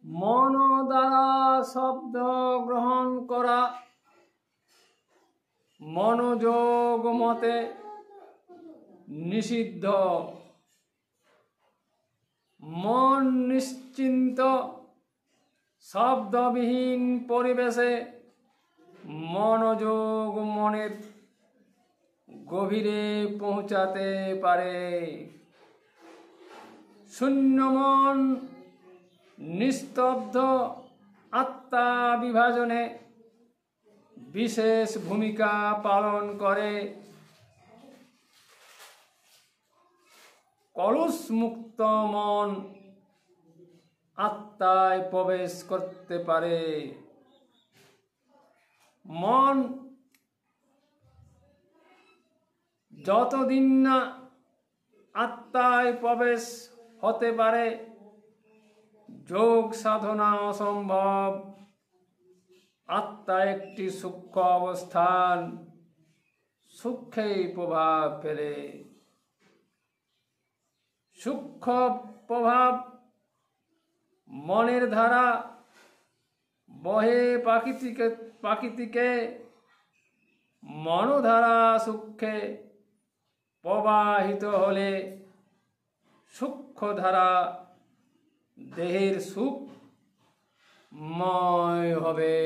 মন দ্বারা শব্দ গ্রহণ করা মনোযোগ মতে নিষিদ্ধ। মন নিশ্চিন্ত শব্দবিহীন পরিবেশে মনোযোগ মনের গভীরে পৌঁছাতে পারে। শূন্য মন নিস্তব্ধ আত্মা বিভাজনে বিশেষ ভূমিকা পালন করে। কলুষমুক্ত মন আত্মায় প্রবেশ করতে পারে। মন যতদিন না আত্মায় প্রবেশ হতে পারে যোগ সাধনা অসম্ভব। আত্মা একটি সূক্ষ্ম অবস্থান, সূক্ষ্মেই প্রভাব ফেলে। সূক্ষ্ম প্রভাব মনের ধারা বহে প্রাকৃতিকে, মনোধারা সূক্ষ্মে প্রবাহিত হলে সূক্ষ্ম ধারা দেহের সুখময় হবে।